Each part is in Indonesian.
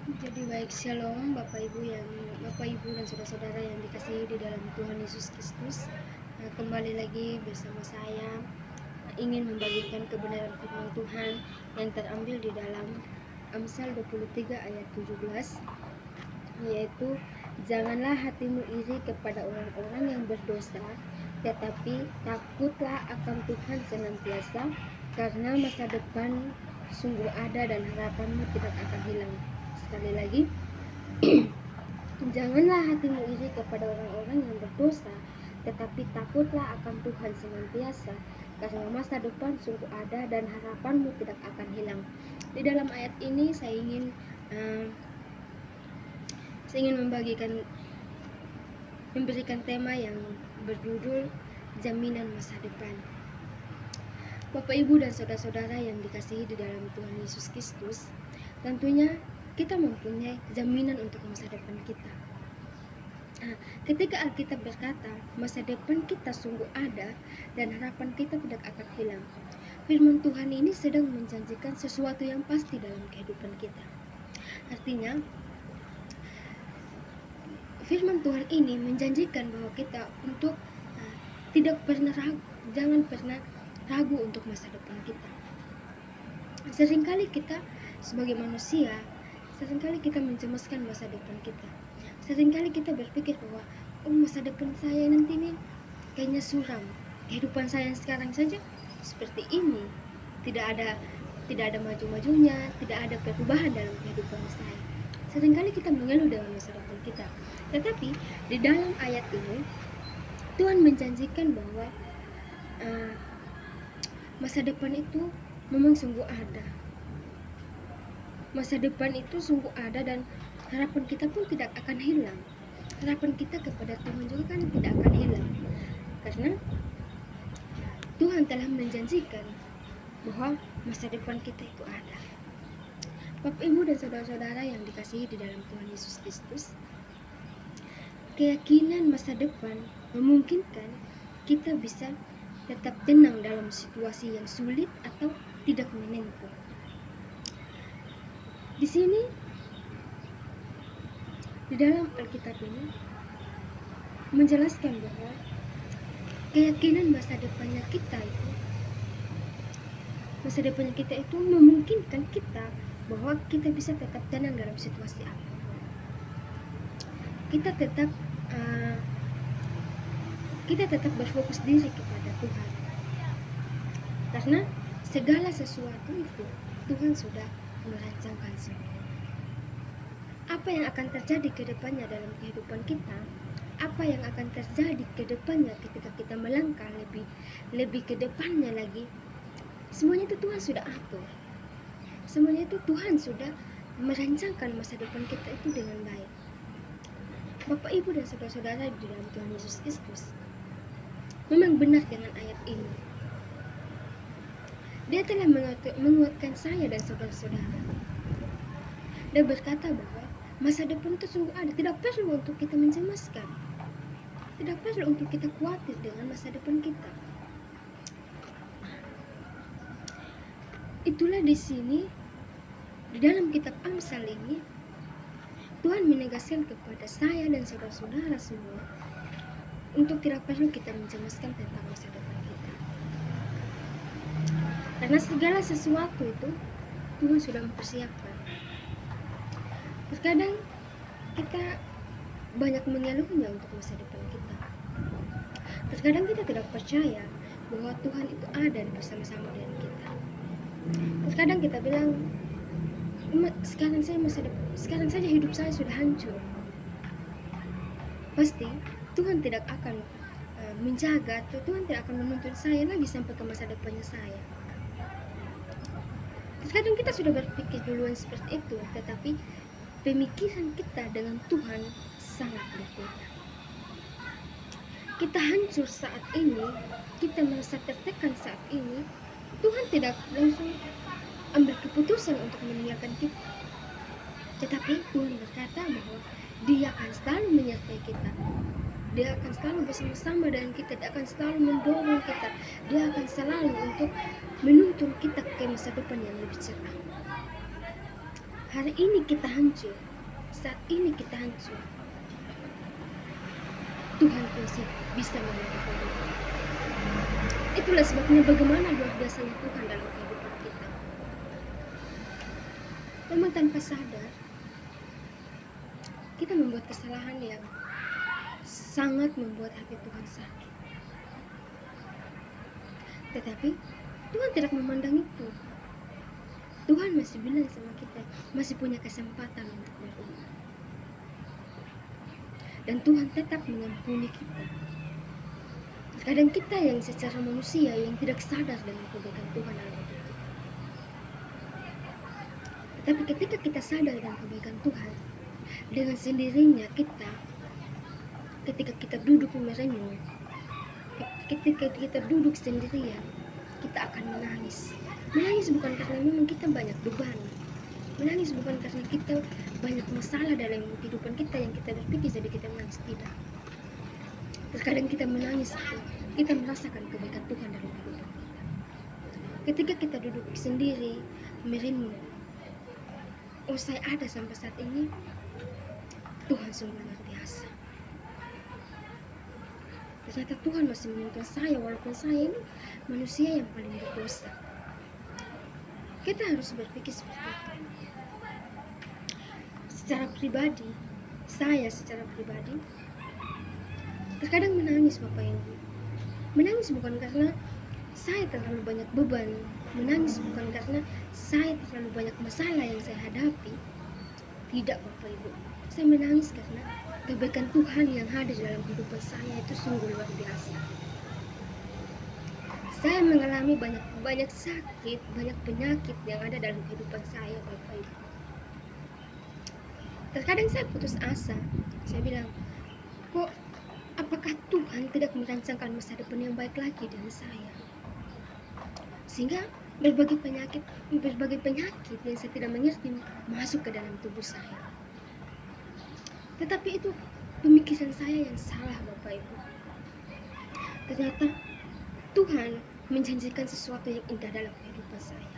Jadi baik, Shalom Bapak Ibu dan saudara-saudara yang dikasihi di dalam Tuhan Yesus Kristus. Kembali lagi bersama saya ingin membagikan kebenaran firman Tuhan yang terambil di dalam Amsal 23 ayat 17, yaitu janganlah hatimu iri kepada orang-orang yang berdosa, tetapi takutlah akan Tuhan senantiasa, karena masa depan sungguh ada dan harapanmu tidak akan hilang. Sekali lagi, janganlah hatimu iri kepada orang-orang yang berdosa, tetapi takutlah akan Tuhan senantiasa, karena masa depan sungguh ada dan harapanmu tidak akan hilang. Di dalam ayat ini saya ingin memberikan tema yang berjudul jaminan masa depan. Bapak, Ibu, dan saudara-saudara yang dikasihi di dalam Tuhan Yesus Kristus, tentunya kita mempunyai jaminan untuk masa depan kita. Ketika Alkitab berkata masa depan kita sungguh ada dan harapan kita tidak akan hilang, firman Tuhan ini sedang menjanjikan sesuatu yang pasti dalam kehidupan kita. Artinya, firman Tuhan ini menjanjikan bahwa kita untuk jangan pernah ragu untuk masa depan kita. Seringkali kita sebagai manusia, seringkali kita mencemaskan masa depan kita. Seringkali kita berpikir bahwa masa depan saya nanti nih kayaknya suram. Kehidupan saya yang sekarang saja seperti ini. Tidak ada maju-majunya, tidak ada perubahan dalam kehidupan saya. Seringkali kita mengeluh dengan masa depan kita. Tetapi di dalam ayat ini Tuhan menjanjikan bahwa masa depan itu memang sungguh ada. Masa depan itu sungguh ada dan harapan kita pun tidak akan hilang. Harapan kita kepada Tuhan juga kan tidak akan hilang. Karena Tuhan telah menjanjikan bahwa masa depan kita itu ada. Bapak, Ibu, dan saudara-saudara yang dikasihi di dalam Tuhan Yesus Kristus, keyakinan masa depan memungkinkan kita bisa tetap tenang dalam situasi yang sulit atau tidak menentu. Di sini di dalam Alkitab ini menjelaskan bahwa keyakinan masa depannya kita itu memungkinkan kita bahwa kita bisa tetap tenang dalam situasi apapun. Kita tetap berfokus diri kepada Tuhan, karena segala sesuatu itu Tuhan sudah merancangkan semua. Apa yang akan terjadi ke depannya dalam kehidupan kita, apa yang akan terjadi ke depannya ketika kita melangkah lebih ke depannya lagi, semuanya itu Tuhan sudah atur. Semuanya itu Tuhan sudah merancangkan masa depan kita itu dengan baik. Bapak, Ibu, dan saudara-saudara di dalam Tuhan Yesus Kristus, memang benar dengan ayat ini. Dia telah menguatkan saya dan saudara-saudara. Dia berkata bahwa masa depan itu sungguh ada. Tidak perlu untuk kita mencemaskan. Tidak perlu untuk kita khawatir dengan masa depan kita. Itulah di sini, di dalam kitab Amsal ini, Tuhan menegaskan kepada saya dan saudara-saudara semua untuk tidak perlu kita mencemaskan tentang masa depan kita. Karena segala sesuatu itu Tuhan sudah mempersiapkan. Terkadang kita banyak mengeluhnya untuk masa depan kita. Terkadang kita tidak percaya bahwa Tuhan itu ada bersama-sama dengan kita. Terkadang kita bilang, sekarang saja hidup saya sudah hancur. Pasti Tuhan tidak akan menjaga, atau Tuhan tidak akan menuntun saya lagi sampai ke masa depannya saya. Terkadang kita sudah berpikir duluan seperti itu, tetapi pemikiran kita dengan Tuhan sangat berbeda. Kita hancur saat ini, kita merasa tertekan saat ini, Tuhan tidak langsung ambil keputusan untuk meninggalkan kita. Tetapi Tuhan berkata bahwa Dia akan selalu menyertai kita. Dia akan selalu bersama-sama dengan kita. Dia akan selalu mendorong kita. Dia akan selalu untuk menuntun kita ke masa depan yang lebih cerah. hari ini kita hancur, saat ini kita hancur, Tuhan pasti bisa memulihkan kita. Itulah sebabnya bagaimana luar biasanya Tuhan dalam kehidupan kita. Memang tanpa sadar kita membuat kesalahan yang sangat membuat hati Tuhan sakit. Tetapi Tuhan tidak memandang itu. Tuhan masih bilang sama kita, masih punya kesempatan untuk berubah. Dan Tuhan tetap mengampuni kita. Kadang kita yang secara manusia yang tidak sadar dengan kebaikan Tuhan dalam hidup kita. Tetapi ketika kita sadar dengan kebaikan Tuhan, dengan sendirinya kita, ketika kita duduk merenung, ketika kita duduk sendirian, kita akan menangis. Menangis bukan karena memang kita banyak beban. Menangis bukan karena kita banyak masalah dalam kehidupan kita yang kita berpikir jadi kita menangis, tidak. Terkadang kita menangis, kita merasakan kebaikan Tuhan dalam kehidupan kita. Ketika kita duduk sendiri, merenung, oh saya ada sampai saat ini, Tuhan sungguh luar biasa. Ternyata Tuhan masih menuntun saya walaupun saya ini manusia yang paling berdosa. Kita harus berpikir seperti itu. Secara pribadi, saya secara pribadi terkadang menangis Bapak Ibu. Menangis bukan karena saya terlalu banyak beban, menangis bukan karena saya terlalu banyak masalah yang saya hadapi. Tidak Bapak Ibu, saya menangis karena kebaikan Tuhan yang hadir dalam kehidupan saya itu sungguh luar biasa. Saya mengalami banyak sakit, banyak penyakit yang ada dalam kehidupan saya Bapak Ibu. Terkadang saya putus asa, saya bilang, kok apakah Tuhan tidak merancangkan masa depan yang baik lagi dengan saya? Sehingga berbagai penyakit yang saya tidak mengerti masuk ke dalam tubuh saya. Tetapi itu pemikiran saya yang salah Bapak Ibu. Ternyata Tuhan menjanjikan sesuatu yang indah dalam kehidupan saya.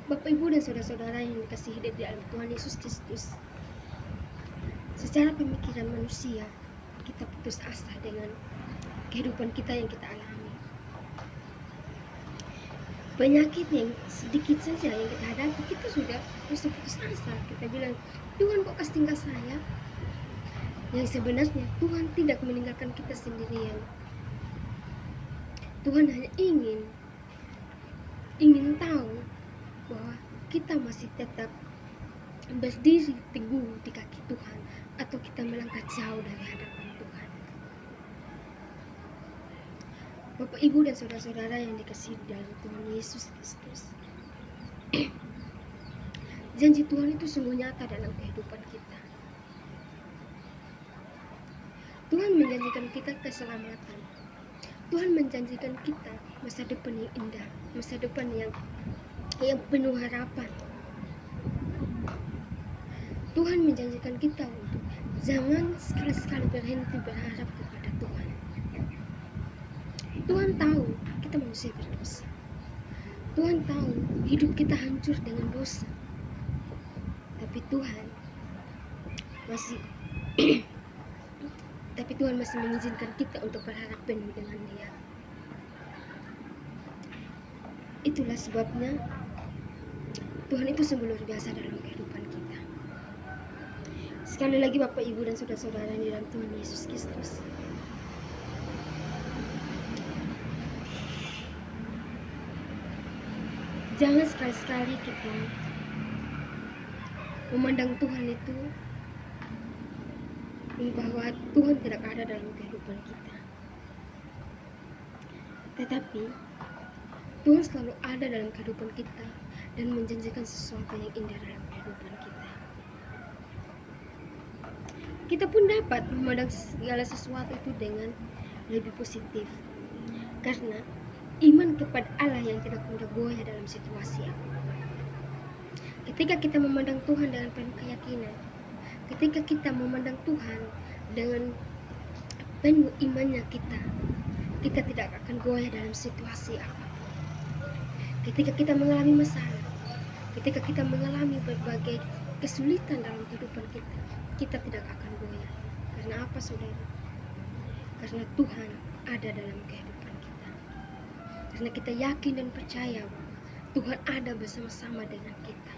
Bapak Ibu dan saudara-saudara yang dikasihi di dalam Tuhan Yesus Kristus, secara pemikiran manusia kita putus asa dengan kehidupan kita yang kita alami. Penyakit yang sedikit saja yang kita hadapi, kita sudah putus asa. Kita bilang, Tuhan kok tinggal saya? Yang sebenarnya Tuhan tidak meninggalkan kita sendirian. Tuhan hanya ingin tahu bahwa kita masih tetap berdiri teguh di kaki Tuhan atau kita melangkah jauh dari hadapan Tuhan. Bapak Ibu dan saudara-saudara yang dikasihi dalam Tuhan Yesus Kristus, janji Tuhan itu sungguh nyata dalam kehidupan kita. Tuhan menjanjikan kita keselamatan. Tuhan menjanjikan kita masa depan yang indah, masa depan yang penuh harapan. Tuhan menjanjikan kita untuk jangan sekali-sekali berhenti berharap kepada Tuhan. Tuhan tahu kita manusia berdosa. Tuhan tahu hidup kita hancur dengan dosa. Tapi Tuhan masih mengizinkan kita untuk berharap penuh dengan Dia. Itulah sebabnya Tuhan itu sungguh luar biasa dalam kehidupan kita. Sekali lagi Bapak Ibu dan saudara-saudara di dalam Tuhan Yesus Kristus, jangan sekali-sekali kita memandang Tuhan itu bahwa Tuhan tidak ada dalam kehidupan kita. Tetapi Tuhan selalu ada dalam kehidupan kita dan menjanjikan sesuatu yang indah dalam kehidupan kita. Kita pun dapat memandang segala sesuatu itu dengan lebih positif, karena iman kepada Allah yang tidak mudah goyah dalam situasi apapun. Ketika kita memandang Tuhan dengan penuh keyakinan, ketika kita memandang Tuhan dengan penuh imannya kita tidak akan goyah dalam situasi apapun. Ketika kita mengalami masalah, Ketika kita mengalami berbagai kesulitan dalam kehidupan kita, kita tidak akan goyah. Karena apa, saudara? Karena Tuhan ada dalam kehidupan kita. Karena kita yakin dan percaya bahwa Tuhan ada bersama-sama dengan kita.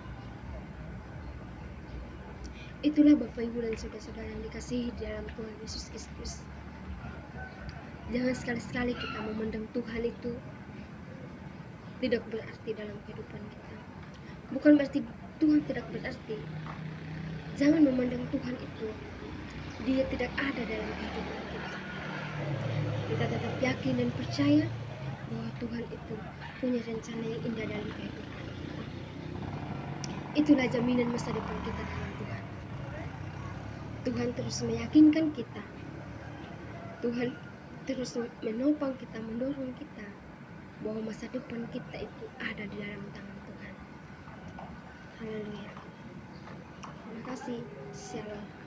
Itulah Bapak Ibu dan saudara-saudara yang dikasihi di dalam Tuhan Yesus Kristus. Jangan sekali-sekali kita memandang Tuhan itu tidak berarti dalam kehidupan kita. Bukan berarti Tuhan tidak berarti. Jangan memandang Tuhan itu Dia tidak ada dalam kehidupan kita. Kita tetap yakin dan percaya bahwa Tuhan itu punya rencana yang indah dalam kehidupan kita. Itulah jaminan masa depan kita dalam Tuhan. Tuhan terus meyakinkan kita. Tuhan terus menopang kita, mendorong kita bahwa masa depan kita itu ada di dalam tangan Tuhan. Haleluya. Terima kasih. Shalom.